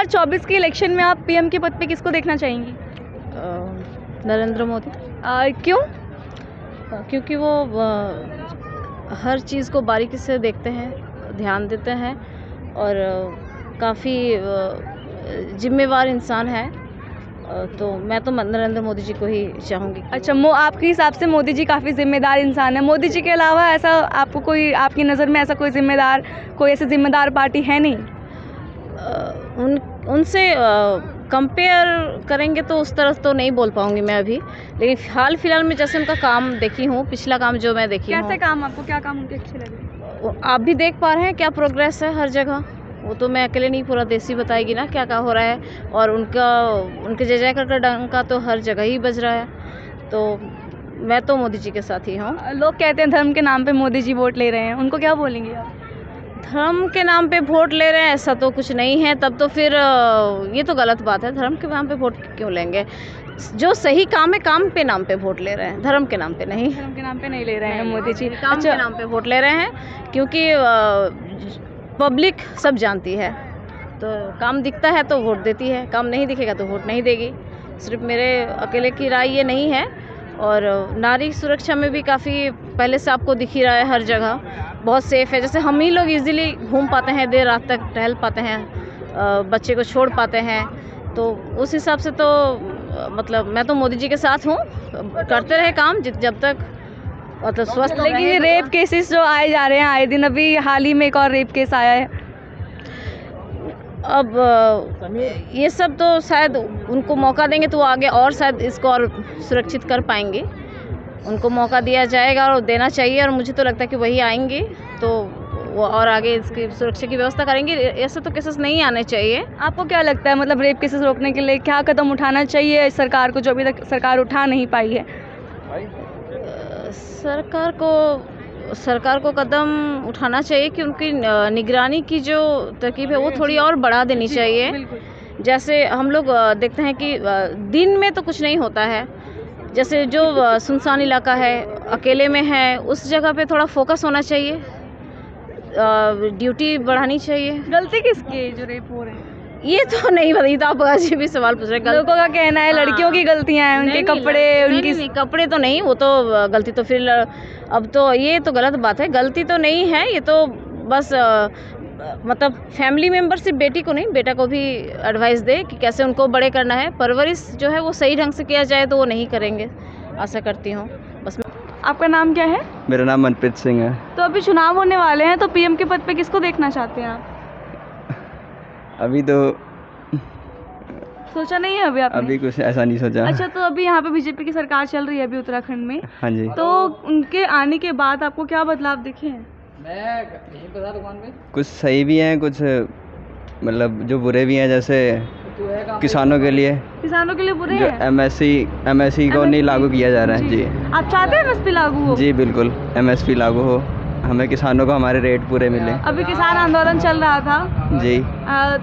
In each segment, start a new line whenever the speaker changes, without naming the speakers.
2024 के इलेक्शन में आप पीएम के पद पे किसको देखना चाहेंगी?
नरेंद्र मोदी।
क्यों?
क्योंकि वो हर चीज़ को बारीकी से देखते हैं, ध्यान देते हैं और काफ़ी जिम्मेवार इंसान है। तो मैं तो नरेंद्र मोदी जी को ही चाहूँगी।
अच्छा, आपके हिसाब से मोदी जी काफ़ी जिम्मेदार इंसान है। मोदी जी के अलावा ऐसा आपको कोई, आपकी नज़र में ऐसा कोई जिम्मेदार, कोई ऐसी जिम्मेदार पार्टी है नहीं?
उनसे कंपेयर करेंगे तो उस तरफ तो नहीं बोल पाऊँगी मैं अभी, लेकिन हाल फिलहाल में जैसे उनका काम देखी हूँ, पिछला काम जो मैं देखी हूँ।
कैसे काम, आपको क्या काम उनके अच्छे लगे?
आप भी देख पा रहे हैं क्या प्रोग्रेस है हर जगह। वो तो मैं अकेले नहीं, पूरा देश ही बताएगी ना क्या क्या हो रहा है। और उनके जय जयकार का डंका तो हर जगह ही बज रहा है। तो मैं तो मोदी जी के साथ ही हूँ।
लोग कहते हैं धर्म के नाम पे मोदी जी वोट ले रहे हैं, उनको क्या बोलेंगे आप?
धर्म के नाम पे वोट ले रहे हैं ऐसा तो कुछ नहीं है। तब तो फिर ये तो गलत बात है। धर्म के नाम पे वोट क्यों लेंगे? जो सही काम है, काम पे नाम पे वोट ले रहे हैं, धर्म के नाम पे नहीं।
धर्म के नाम पे नहीं ले रहे हैं मोदी जी,
काम के नाम पे वोट ले रहे हैं। क्योंकि पब्लिक सब जानती है, तो काम दिखता है तो वोट देती है, काम नहीं दिखेगा तो वोट नहीं देगी। सिर्फ मेरे अकेले की राय ये नहीं है। और नारी सुरक्षा में भी काफ़ी पहले से आपको दिख ही रहा है, हर जगह बहुत सेफ़ है। जैसे हम ही लोग इजीली घूम पाते हैं, देर रात तक टहल पाते हैं, बच्चे को छोड़ पाते हैं। तो उस हिसाब से तो मतलब मैं तो मोदी जी के साथ हूँ। करते रहे काम जब तक मतलब स्वस्थ।
लेकिन ये रेप केसेस जो आए जा रहे हैं आए दिन, अभी हाल ही में एक और रेप केस आया है।
अब ये सब तो शायद उनको मौका देंगे तो वो आगे और शायद इसको और सुरक्षित कर पाएंगे। उनको मौका दिया जाएगा और देना चाहिए, और मुझे तो लगता है कि वही आएंगे तो वो और आगे इसकी सुरक्षा की व्यवस्था करेंगे। ऐसे तो केसेस नहीं आने चाहिए।
आपको क्या लगता है, मतलब रेप केसेस रोकने के लिए क्या कदम उठाना चाहिए सरकार को, जो अभी तक सरकार उठा नहीं पाई है?
सरकार को कदम उठाना चाहिए कि उनकी निगरानी की जो तरकीब है वो थोड़ी और बढ़ा देनी चाहिए। जैसे हम लोग देखते हैं कि दिन में तो कुछ नहीं होता है। जैसे जो सुनसान इलाका है, अकेले में है, उस जगह पे थोड़ा फोकस होना चाहिए, ड्यूटी बढ़ानी चाहिए।
गलती किसकी है जो रेप हो रहे हैं?
ये तो नहीं बताइए, तो आप अजीब भी सवाल पूछ रहे हैं।
लोगों का कहना है लड़कियों की गलतियां हैं, उनके कपड़े, उनकी
कपड़े तो नहीं, वो तो गलती तो फिर अब तो ये तो गलत बात है। गलती तो नहीं है, ये तो बस मतलब फैमिली मेम्बर सिर्फ बेटी को नहीं, बेटा को भी एडवाइस दे कि कैसे उनको बड़े करना है। परवरिश जो है वो सही ढंग से किया जाए तो वो नहीं करेंगे, आशा करती हूँ बस।
आपका नाम क्या है?
मेरा नाम मनप्रीत सिंह है।
तो अभी चुनाव होने वाले हैं, तो पीएम के पद पे किसको देखना चाहते हैं आप?
अभी तो
सोचा नहीं है अभी आपने?
अभी कुछ ऐसा नहीं सोचा।
अच्छा, तो अभी यहाँ पे बीजेपी की सरकार चल रही है अभी उत्तराखंड में।
हाँ जी।
तो उनके आने के बाद आपको क्या बदलाव दिखे हैं?
कुछ सही भी हैं, कुछ मतलब जो बुरे भी हैं। जैसे किसानों के लिए
बुरे
जो
हैं।
एमएसपी को नहीं लागू किया जा रहा है जी।
आप चाहते हैं एमएसपी लागू हो?
जी बिल्कुल, एमएसपी लागू हो, हमें किसानों को हमारे रेट पूरे मिले।
अभी किसान आंदोलन चल रहा था
जी।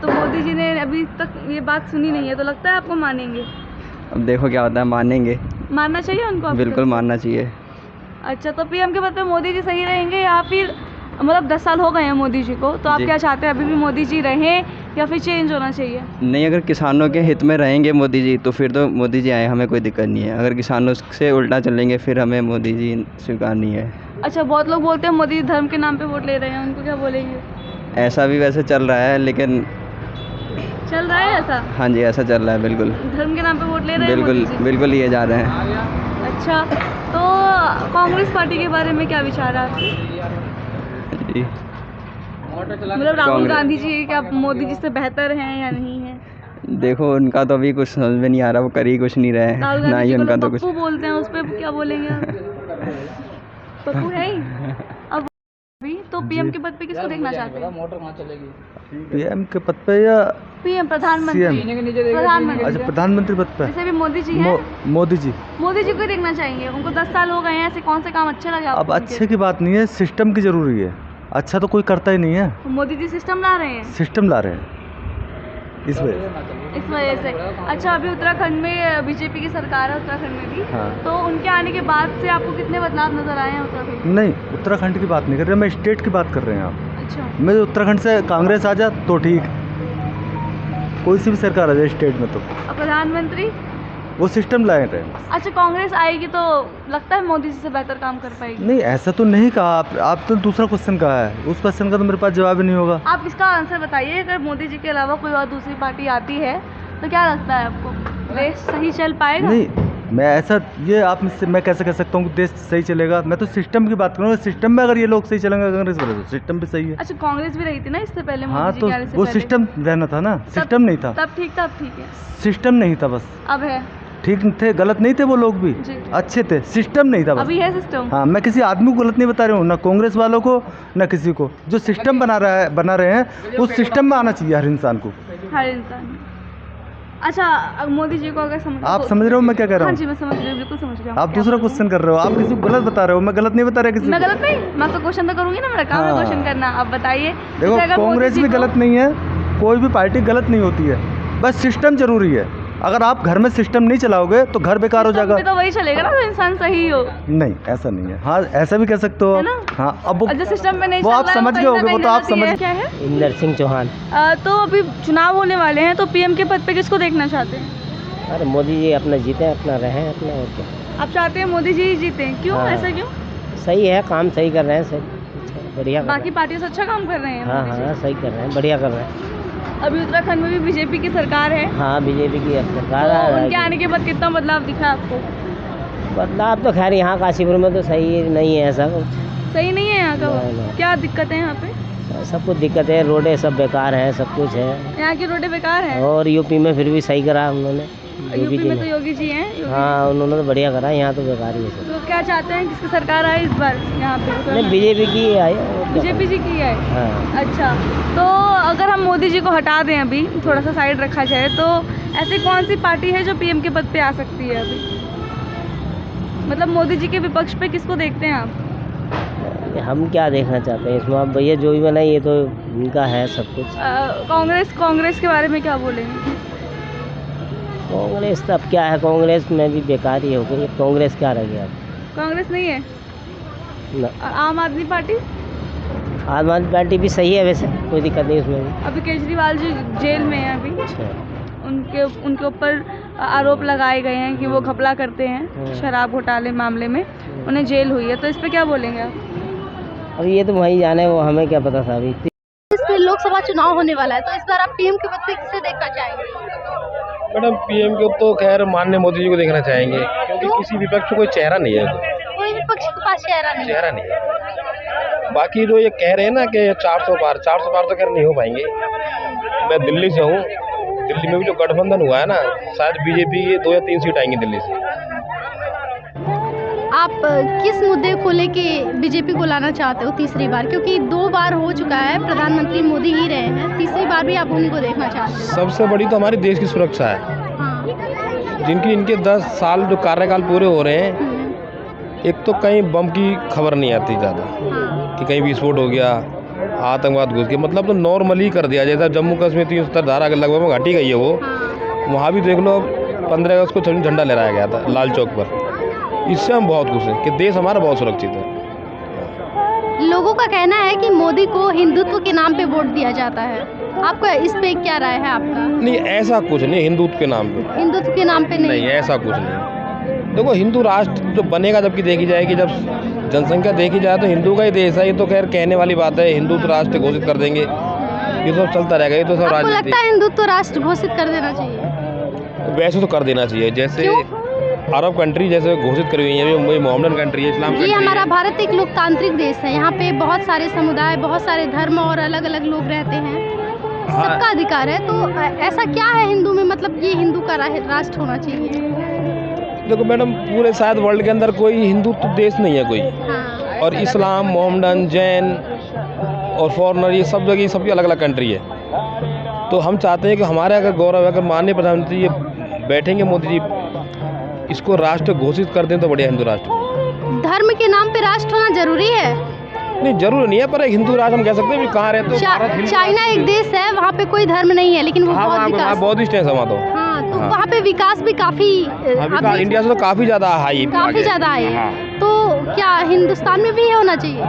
तो मोदी जी ने अभी तक ये बात सुनी नहीं है, तो लगता है आपको मानेंगे?
अब देखो क्या होता है, मानेंगे।
मानना चाहिए उनको?
बिल्कुल मानना चाहिए।
अच्छा, तो पीएम के पद पे मोदी जी सही रहेंगे या फिर, मतलब 10 साल हो गए हैं मोदी जी को, तो आप क्या चाहते हैं, अभी भी मोदी जी रहें या फिर चेंज होना चाहिए?
नहीं, अगर किसानों के हित में रहेंगे मोदी जी तो फिर तो मोदी जी आए, हमें कोई दिक्कत नहीं है। अगर किसानों से उल्टा चलेंगे फिर हमें मोदी जी स्वीकार नहीं है।
अच्छा, बहुत लोग बोलते हैं मोदी जी धर्म के नाम पे वोट ले रहे हैं, उनको क्या बोलेंगे?
ऐसा भी वैसे चल रहा है, लेकिन
चल रहा है ऐसा?
हाँ जी, ऐसा चल रहा है बिल्कुल।
धर्म के नाम पे वोट ले रहे हैं
बिल्कुल
मोदी जी?
बिल्कुल लिए जा रहे हैं।
अच्छा, तो कांग्रेस पार्टी के बारे में क्या विचार है आपके?
जी,
मतलब राहुल गांधी जी क्या मोदी जी से बेहतर हैं या नहीं है?
देखो उनका तो अभी कुछ समझ में नहीं आ रहा, वो कर ही कुछ नहीं रहे
राहुल
हैं, ना
गांधी
ही
जी
उनका
को
तो
लोग
कुछ।
पप्पू बोलते हैं, उस पर क्या बोलेंगे आप? पप्पू है ही। अब अभी तो पीएम के पद पे किसको देखना चाहते हैं?
पीएम के पद पे या
पीएम, प्रधानमंत्री?
अच्छा, प्रधानमंत्री पद पे
जैसे भी मोदी जी हैं,
मोदी जी
को देखना चाहेंगे। उनको 10 साल हो गए हैं, ऐसे कौन से काम अच्छे लगे आपको?
अब अच्छे की बात नहीं है, सिस्टम की जरूरी है। अच्छा तो कोई करता ही नहीं है,
मोदी जी सिस्टम ला रहे हैं
सिस्टम ला रहे हैं इस वजह
से। अच्छा, अभी उत्तराखंड में बीजेपी की सरकार है, उत्तराखंड में भी।
हाँ।
तो उनके आने के बाद से आपको कितने बदलाव नजर आए हैं उत्तराखंड में?
नहीं, उत्तराखंड की बात नहीं कर रहे, मैं स्टेट की बात कर रहे हैं आप।
अच्छा,
मैं उत्तराखंड से कांग्रेस आ जा तो ठीक। कोई सी भी सरकार आ जाए स्टेट में तो
और प्रधानमंत्री?
वो सिस्टम लाए रहे।
अच्छा, कांग्रेस आएगी तो लगता है मोदी जी से बेहतर काम कर पाएगी?
नहीं, ऐसा तो नहीं कहा आप तो दूसरा क्वेश्चन कहा है, उस क्वेश्चन का तो मेरे पास जवाब ही नहीं होगा।
आप इसका आंसर बताइए, अगर मोदी जी के अलावा कोई और दूसरी पार्टी आती है तो क्या लगता है आपको, देश सही चल पाएगा?
नहीं, मैं ऐसा ये आप मुझसे मैं कैसे कह सकता हूँ कि देश सही चलेगा? मैं तो सिस्टम की बात करूँगा। सिस्टम में अगर ये लोग सही चलेंगे, कांग्रेस वाले, तो सिस्टम भी सही है।
अच्छा, कांग्रेस भी रही थी ना इससे पहले
हाँ,
मोदी जी
तो
के आने से
वो
पहले?
सिस्टम रहना था ना, सिस्टम नहीं था।
तब ठीक था, अब ठीक है?
सिस्टम नहीं था बस।
अब है?
ठीक थे, गलत नहीं थे वो लोग भी,
जी।
अच्छे थे, सिस्टम नहीं था बस।
अभी है सिस्टम?
हाँ, मैं किसी आदमी को गलत नहीं बता रहा हूँ, ना कांग्रेस वालों को ना किसी को। जो सिस्टम बना रहे हैं उस सिस्टम में आना चाहिए हर इंसान को।
हर इंसान। अच्छा, अब मोदी जी को अगर
आप समझ रहे हो मैं क्या कह रहा
हाँ
हूँ?
जी, मैं समझ रही हूँ, बिल्कुल समझ रही हूँ।
आप दूसरा क्वेश्चन कर रहे हो, आप किसी को गलत बता रहे हो, मैं गलत नहीं बता रहा किसी
मैं
को।
गलत नहीं, मैं तो क्वेश्चन तो करूँगी ना, मेरा काम है
हाँ।
क्वेश्चन करना। अब बताइए,
देखो,
जैसे अगर मोदी
कांग्रेस
जी
भी
को-
गलत नहीं है, कोई भी पार्टी गलत नहीं होती है, बस सिस्टम जरूरी है। अगर आप घर में सिस्टम नहीं चलाओगे तो घर बेकार हो
सिस्टम
जाएगा।
भी तो वही चलेगा ना, तो इंसान सही हो,
नहीं, ऐसा नहीं है। हाँ, ऐसा भी कह सकते हो।
है ना?
हाँ, अब
और जो सिस्टम में नहीं
वो
चल
आप
रहा है,
समझ
कहीं
गए
ना
होगे, वो
कहीं
तो आप
गलती है।
समझ।
क्या है?
इंदर सिंह चौहान।
तो अभी चुनाव होने वाले हैं, तो पीएम के पद पे किसको देखना चाहते हैं?
अरे मोदी जी अपना जीते, अपना रहें, अपना और क्या।
आप चाहते हैं मोदी जी जीते? क्यों,
हाँ।
ऐसा क्यों?
सही है, काम सही कर रहे हैं सब, अच्छा, बढ़िया कर
बाकी
रहे
पार्टियों से अच्छा काम कर रहे हैं
हैं। हाँ
मोदी
हाँ, सही कर रहे हैं, बढ़िया कर रहे हैं।
जी। अभी उत्तराखंड में भी बीजेपी की सरकार है,
हाँ, बीजेपी की सरकार
तो
है।
उनके आने के बाद कितना बदलाव दिखा आपको?
बदलाव तो खैर यहाँ काशीपुर में तो सही नहीं है ऐसा कुछ।
सही नहीं है यहाँ का?
नहीं।
क्या दिक्कत है यहाँ पे?
सब कुछ दिक्कत है, रोडें सब बेकार हैं, सब कुछ है।
यहाँ की रोडें बेकार है?
और यूपी में फिर भी सही करा उन्होंने,
यूपी
जी
में तो
ने।
योगी जी हैं, योगी
हाँ, उन्होंने तो बढ़िया करा, यहाँ तो बेकार ही है सब।
तो क्या चाहते हैं, किसकी सरकार आए इस बार यहाँ पे?
नहीं, बीजेपी की आई है, और क्या
बीजेपी जी की है?
हाँ।
अच्छा, तो अगर हम मोदी जी को हटा दें, अभी थोड़ा सा साइड रखा जाए, तो ऐसी कौन सी पार्टी है जो पीएम के पद पे आ सकती है अभी? मतलब मोदी जी के विपक्ष पे किसको देखते हैं आप?
हम क्या देखना चाहते हैं इसमें? आप भैया जो भी बनाए, ये तो इनका है सब कुछ।
कांग्रेस के बारे में क्या बोलेंगे?
कांग्रेस तब क्या है, कांग्रेस में भी बेकार ही हो गई, कांग्रेस क्या रह गया अब?
कांग्रेस नहीं है?
ना,
और आम आदमी पार्टी?
आम आदमी पार्टी भी सही है वैसे, कोई दिक्कत नहीं उसमें भी।
अभी केजरीवाल जी जेल में हैं अभी,
अच्छा।
उनके ऊपर आरोप लगाए गए हैं कि वो घपला करते हैं
हाँ।
शराब घोटाले मामले में, उन्हें जेल हुई है, तो इस पे क्या बोलेंगे आप?
अब ये तो वही जाने, वो हमें क्या पता था अभी।
इसमें लोकसभा चुनाव होने वाला है, तो इस बार आप पीएम के पद पे किसे देखना चाहेंगे?
मैडम, पीएम को तो खैर माननीय मोदी जी को देखना चाहेंगे, क्योंकि किसी विपक्ष में कोई चेहरा नहीं है,
कोई विपक्ष के पास चेहरा नहीं है।
चेहरा नहीं है। बाकी जो ये कह रहे हैं ना कि 400 पार तो खैर नहीं हो पाएंगे। मैं दिल्ली से हूँ, दिल्ली में भी जो गठबंधन हुआ है ना, शायद बीजेपी की 2 या 3 सीट आएंगी दिल्ली से।
आप किस मुद्दे को लेके बीजेपी को लाना चाहते हो तीसरी बार? क्योंकि 2 बार हो चुका है, प्रधानमंत्री मोदी ही रहे हैं, तीसरी बार भी आप उन्हीं को देखना चाहते हो?
सबसे बड़ी तो हमारी देश की सुरक्षा है,
हाँ।
जिनकी इनके 10 साल जो कार्यकाल पूरे हो रहे हैं। एक तो कहीं बम की खबर नहीं आती ज़्यादा
हाँ।
कि कहीं विस्फोट हो गया, आतंकवाद घुस गया, मतलब तो नॉर्मली कर दिया। जैसा जम्मू कश्मीर 370 धारा के लगभग में घटी गई है, वो
हाँ।
वहाँ भी देख लो 15 अगस्त को झंडा लहराया गया था लाल चौक पर। इससे हम बहुत खुश हैं कि देश हमारा बहुत सुरक्षित है।
लोगों का कहना है कि मोदी को हिंदुत्व के नाम पे वोट दिया जाता है, आपका इस पे क्या राय है आपका?
नहीं, ऐसा कुछ नहीं, हिंदुत्व के नाम पे
हिंदुत्व के नाम पे
नहीं,
नहीं?
ऐसा कुछ नहीं। देखो, हिंदू राष्ट्र जो बनेगा, जबकि देखी जाएगी, जब जनसंख्या देखी जाए तो हिंदू का ही देश है। ये तो खैर कहने वाली बात है, हिंदुत्व राष्ट्र घोषित कर देंगे, ये सब चलता रहेगा, ये तो सब
आपको
राजनीति।
लगता है हिंदुत्व राष्ट्र घोषित कर देना चाहिए?
वैसे तो कर देना चाहिए, जैसे
क्यों?
अरब कंट्री जैसे घोषित करी हुई है, ये मोहम्मदन कंट्री है, इस्लाम
जी,
कंट्री
हमारा
है।
भारत एक लोकतांत्रिक देश है, यहाँ पे बहुत सारे समुदाय, बहुत सारे धर्म और अलग अलग लोग रहते हैं,
हाँ।
सबका अधिकार है। तो ऐसा क्या है हिंदू में, मतलब ये हिंदू का राष्ट्र होना चाहिए?
देखो मैडम, पूरे शायद वर्ल्ड के अंदर कोई हिंदुत्व देश नहीं है कोई,
हाँ।
और इस्लाम, मोहम्मदन, जैन और फॉरेनर, ये सब जगह सबकी अलग अलग कंट्री है। तो हम चाहते हैं कि हमारे अगर गौरव है, अगर माननीय प्रधानमंत्री ये बैठेंगे मोदी जी, इसको राष्ट्र घोषित कर दें तो बढ़िया हिंदू राष्ट्र।
धर्म के नाम पे राष्ट्र होना जरूरी है?
नहीं, जरूरी नहीं है, पर एक हिंदू राष्ट्र हम कह सकते हैं कि कहाँ रहते हो, भारत हिंदू
चाइना
राष्ट्र
एक देश है, वहाँ पे कोई धर्म नहीं है, लेकिन वो
हाँ,
बहुत
वहाँ
विकास।
बौद्धिस्ट है वहाँ तो।
हाँ, तो
हाँ।
वहाँ पे विकास भी काफी
अभी इंडिया से तो काफ़ी ज़्यादा हाई,
काफी ज्यादा है।
हाँ।
तो क्या हिंदुस्तान में भी होना चाहिए?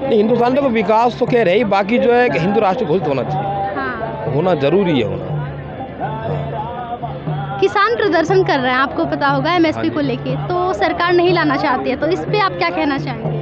नहीं, हिंदुस्तान का विकास तो खैर है ही, बाकी जो है कि हिंदू राष्ट्र घोषित होना चाहिए,
हाँ।
होना जरूरी है होना।
किसान प्रदर्शन कर रहे हैं, आपको पता होगा एमएसपी को लेके, तो सरकार नहीं लाना चाहती है, तो इस पे आप क्या कहना चाहेंगे?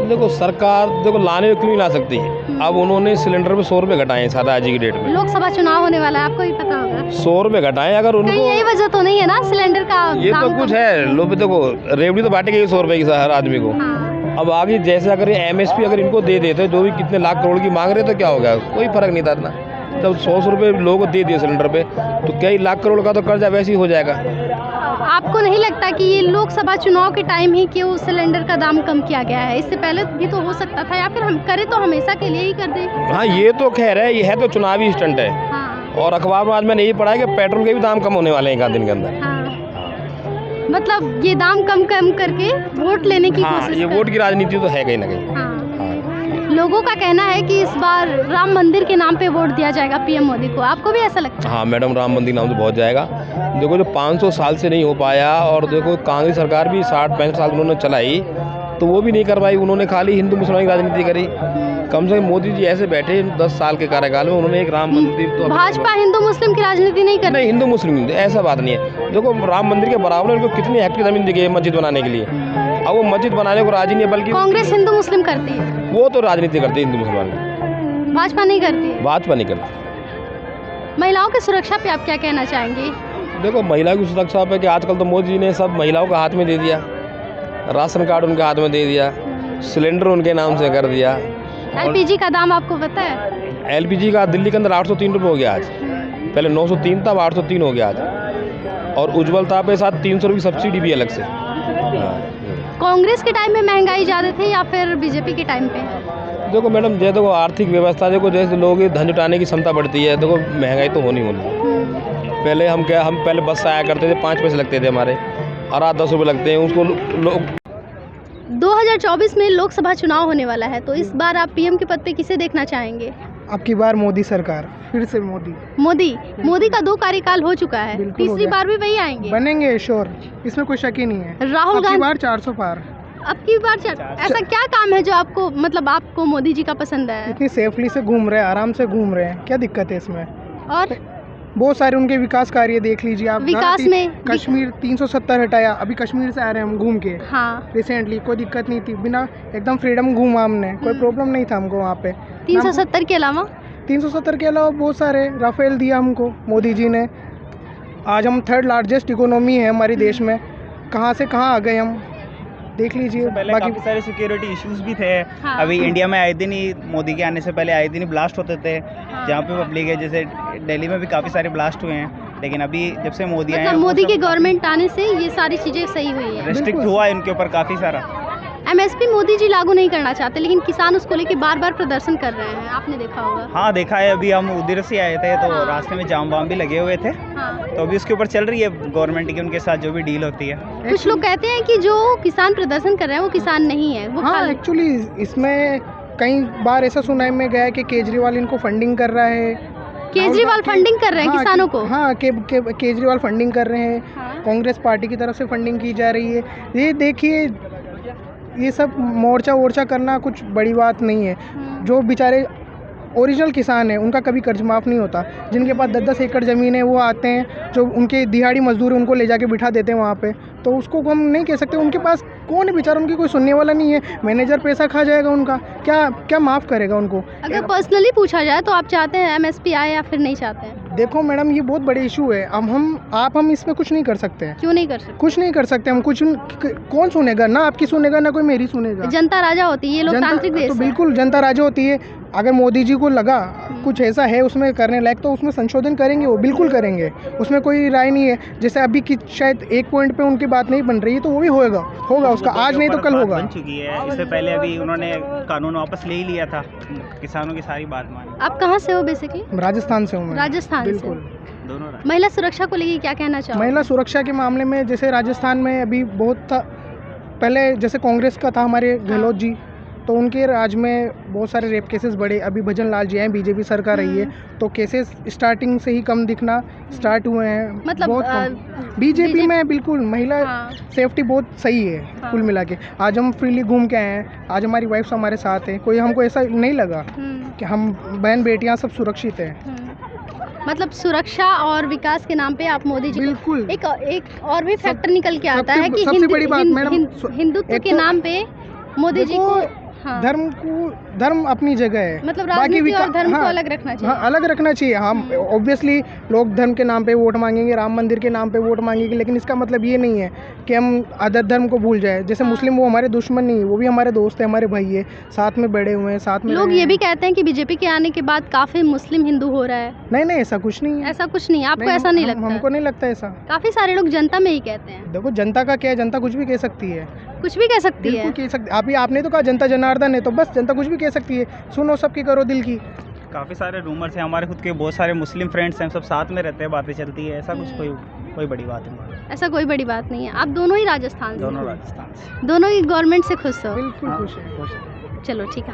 देखो सरकार देखो लाने क्यों नहीं ला सकती है। अब उन्होंने सिलेंडर पे 100 रुपये घटाए हैं सादा आज की डेट में।
लोकसभा चुनाव होने वाला है, आपको भी पता होगा।
100 रुपये घटाएं अगर
कहीं
उनको,
यही वजह तो नहीं है ना सिलेंडर का
ये तो
दाम
कुछ
कम?
है। लोग देखो रेवड़ी तो बांटेगी 100 रुपये की हर आदमी को।
हाँ।
अब आगे जैसे अगर ये MSP अगर इनको दे देते जो भी कितने लाख करोड़ की मांग रहे तो क्या हो गया, कोई फर्क नहीं था इतना। जब 100 रुपये लोगों को दे दिए सिलेंडर पे तो कई लाख करोड़ का तो कर्जा वैसे ही हो जाएगा।
आपको नहीं लगता कि ये लोकसभा चुनाव के टाइम ही क्यों सिलेंडर का दाम कम किया गया है? इससे पहले भी तो हो सकता था, या फिर हम करें तो हमेशा के लिए ही कर दें।
हाँ ये तो खैर है, ये है तो चुनावी स्टंट है।
हाँ।
और अखबार में आज मैंने यही पढ़ा है कि पेट्रोल के भी दाम कम होने वाले हैं एक आध दिन के अंदर।
हाँ। मतलब ये दाम कम करके वोट लेने की
हाँ
कोशिश
ये
कर-
वोट की राजनीति तो है कहीं ना कहीं।
हाँ।
हाँ।
लोगों का कहना है कि इस बार राम मंदिर के नाम पे वोट दिया जाएगा पीएम मोदी को, आपको भी ऐसा लगता है?
हाँ मैडम, राम मंदिर नाम से बहुत जाएगा। देखो जो 500 साल से नहीं हो पाया, और देखो कांग्रेस सरकार भी 60-65 साल उन्होंने चलाई तो वो भी नहीं करवाई, उन्होंने खाली हिंदू मुसलमान की राजनीति करी। कम से कम मोदी जी ऐसे बैठे 10 साल के कार्यकाल में उन्होंने एक राम मंदिर तो
भाजपा हिंदू मुस्लिम की राजनीति नहीं करती?
नहीं, हिंदू मुस्लिम ऐसा बात नहीं है। देखो राम मंदिर के बराबर उनको कितनी हेक्टेयर जमीन दी गई है मस्जिद बनाने के लिए, अब वो मस्जिद बनाने को राजी नहीं है, बल्कि
कांग्रेस हिंदू मुस्लिम करती है,
वो तो राजनीति करती है हिंदू मुसलमान की,
भाजपा नहीं करती है।
भाजपा नहीं करती।
महिलाओं की सुरक्षा पे आप क्या कहना चाहेंगे?
देखो महिला की सुरक्षा पे कि आजकल तो मोदी जी ने सब महिलाओं का हाथ में दे दिया, राशन कार्ड उनके हाथ में दे दिया, सिलेंडर उनके नाम से कर दिया।
एलपीजी का दाम आपको पता है?
LPG का दिल्ली के अंदर 803 रुपये हो गया आज, पहले 903 था, अब 803 हो गया आज। और उज्ज्वलता पे साथ 300 रुपये सब्सिडी भी अलग से। हाँ।
कांग्रेस के टाइम में महंगाई ज़्यादा थी या फिर बीजेपी के टाइम पे?
देखो मैडम, जैसे देखो आर्थिक व्यवस्था देखो, जैसे लोग धन जुटाने की क्षमता बढ़ती है, देखो महंगाई तो होनी पहले हम पहले बस से आया करते थे, 5 पैसे लगते थे हमारे, और आज 10 रुपये लगते हैं उसको लोग।
2024 में लोकसभा चुनाव होने वाला है, तो इस बार आप पीएम के पद पे किसे देखना चाहेंगे?
अब की बार मोदी सरकार, फिर से मोदी
मोदी का 2 कार्यकाल हो चुका है,
बिल्कुल हो
तीसरी
गया।
बार भी वही आएंगे?
बनेंगे श्योर, इसमें कोई शक ही नहीं है।
राहुल
अब की
गांधी
बार 400 पार।
अब की बार ऐसा क्या काम है जो आपको मतलब आपको मोदी जी का पसंद है?
इतनी सेफली से घूम रहे हैं, आराम से घूम रहे हैं, क्या दिक्कत है इसमें?
और
बहुत सारे उनके विकास कार्य देख लीजिए आप।
विकास में
कश्मीर 370 हटाया, अभी कश्मीर से आ रहे हैं हम घूम के।
हाँ,
रिसेंटली कोई दिक्कत नहीं थी, बिना एकदम फ्रीडम घूमा हमने, कोई प्रॉब्लम नहीं था हमको वहाँ पे।
370 के अलावा
370 के अलावा बहुत सारे, राफेल दिया हमको मोदी जी ने। आज हम 3rd लार्जेस्ट इकोनॉमी है हमारे देश में, कहाँ से कहाँ आ गए हम, देख लीजिए।
पहले
बाकी
काफ़ी सारे सिक्योरिटी इश्यूज भी थे।
हाँ।
अभी इंडिया में आए दिन ही, मोदी के आने से पहले आए दिन ही ब्लास्ट होते थे।
हाँ।
जहाँ पे पब्लिक है, जैसे दिल्ली में भी काफ़ी सारे ब्लास्ट हुए हैं, लेकिन अभी जब से मोदी आए
मतलब मोदी की गवर्नमेंट आने से ये सारी चीज़ें सही हुई है।
रिस्ट्रिक्ट
बिल्कुल।
हुआ है इनके ऊपर काफ़ी सारा।
एमएसपी मोदी जी लागू नहीं करना चाहते, लेकिन किसान उसको लेके बार बार प्रदर्शन कर रहे हैं, आपने देखा होगा।
हाँ देखा है, अभी हम उधर से आए थे तो
हाँ।
रास्ते में जाम वाम भी लगे हुए थे,
हाँ।
तो अभी उसके ऊपर चल रही है गवर्नमेंट की उनके साथ जो भी डील होती है।
कुछ लोग कहते हैं कि जो किसान प्रदर्शन कर रहे हैं वो किसान नहीं है, वो
हाँ,
खाली
एक्चुअली इसमें कई बार ऐसा सुनाई में गया है कि केजरीवाल इनको फंडिंग कर रहा है।
केजरीवाल फंडिंग कर रहे हैं
हाँ,
किसानों को।
हाँ, केजरीवाल फंडिंग कर रहे हैं,
हाँ।
कांग्रेस पार्टी की तरफ से फंडिंग की जा रही है। ये देखिए, ये सब मोर्चा वोर्चा करना कुछ बड़ी बात नहीं है। जो बेचारे ओरिजिनल किसान हैं उनका कभी कर्ज माफ़ नहीं होता। जिनके पास 10-10 एकड़ ज़मीन है वो आते हैं, जो उनके दिहाड़ी मजदूर हैं उनको ले जाके बिठा देते हैं वहाँ पे, तो उसको हम नहीं कह सकते। उनके पास कौन है बेचारा, उनकी कोई सुनने वाला नहीं है। मैनेजर पैसा खा जाएगा उनका, क्या माफ़ करेगा उनको?
अगर पर्सनली पूछा जाए तो आप चाहते हैं एमएसपी आए या फिर नहीं चाहते हैं?
देखो मैडम, ये बहुत बड़े इशू है। अब हम इसमें कुछ नहीं कर सकते हैं।
क्यों नहीं कर सकते?
कुछ नहीं कर सकते हम। कौन सुनेगा? ना आपकी सुनेगा ना कोई मेरी सुनेगा।
जनता राजा होती है, ये लोकतांत्रिक देश
तो
है।
बिल्कुल जनता राजा होती है। अगर मोदी जी को लगा कुछ ऐसा है उसमें करने लायक, तो उसमें संशोधन करेंगे, वो बिल्कुल करेंगे, उसमें कोई राय नहीं है। जैसे अभी की शायद एक पॉइंट पे उनकी बात नहीं बन रही है, तो वो भी होगा उसका, आज नहीं तो कल होगा।
बन चुकी है, इससे पहले अभी उन्होंने कानून वापस ले ही लिया था, किसानों की सारी बात मानी।
आप कहाँ से हो बेसिकली?
राजस्थान से हूँ मैं।
राजस्थान से।
बिल्कुल।
दोनों
महिला सुरक्षा को लेके क्या कहना चाहोगे?
महिला सुरक्षा के मामले में जैसे राजस्थान में अभी बहुत था, पहले जैसे कांग्रेस का था हमारे गहलोत जी, तो उनके राज में बहुत सारे रेप केसेस बढ़े। अभी भजन लाल जी हैं, बीजेपी सरकार रही है, तो केसेस स्टार्टिंग से ही कम दिखना स्टार्ट हुए हैं।
मतलब
बहुत कम। बीजेपी में बिल्कुल महिला
हाँ।
सेफ्टी बहुत सही है।
हाँ।
कुल मिला के आज हम फ्रीली घूम के आए हैं, आज हमारी वाइफ्स हमारे साथ हैं, कोई हमको ऐसा नहीं लगा कि हम बहन बेटियां सब सुरक्षित हैं।
मतलब सुरक्षा और विकास के नाम पे आप मोदी जी को-
बिल्कुल।
एक और भी फैक्टर निकल के आता है कि
सबसे बड़ी बात मैडम,
हिंदुत्व
एक
के
तो
नाम पे मोदी जी को
देखो,
हाँ,
धर्म अपनी जगह है,
मतलब
बाकी
राजनीति और धर्म को
हाँ,
अलग रखना चाहिए।
हाँ, अलग रखना चाहिए। हम ऑब्वियसली लोग धर्म के नाम पे वोट मांगेंगे, राम मंदिर के नाम पे वोट मांगेंगे, लेकिन इसका मतलब ये नहीं है कि हम अदर धर्म को भूल जाए। जैसे
हाँ।
मुस्लिम, वो हमारे दुश्मन नहीं है, वो भी हमारे दोस्त है, हमारे भाई है, साथ में बड़े हुए हैं, साथ में
लोग
रहे
ये भी
हैं।
कहते हैं कि बीजेपी के आने के बाद काफी मुस्लिम हिंदू हो रहा है।
नहीं ऐसा कुछ नहीं है।
ऐसा कुछ नहीं है, आपको
नहीं,
ऐसा नहीं लगता?
हमको नहीं लगता ऐसा।
काफी सारे लोग जनता में ही कहते हैं।
देखो जनता का क्या है, जनता कुछ भी कह सकती है,
कुछ भी कह सकती है।
बिल्कुल कह सकती। आपने तो कहा जनता जनार्दन है, तो बस जनता कुछ भी कह सकती है, सुनो सबकी, करो दिल की।
काफ़ी सारे रूमर्स हैं, हमारे खुद के बहुत सारे मुस्लिम फ्रेंड्स हैं, सब साथ में रहते हैं, बातें चलती है, ऐसा कुछ कोई बड़ी बात नहीं।
ऐसा कोई बड़ी बात नहीं है। आप दोनों ही राजस्थान से
दोनों
हो?
राजस्थान से।
दोनों ही गवर्नमेंट से खुश हो?
बिल्कुल खुश है।
चलो ठीक है।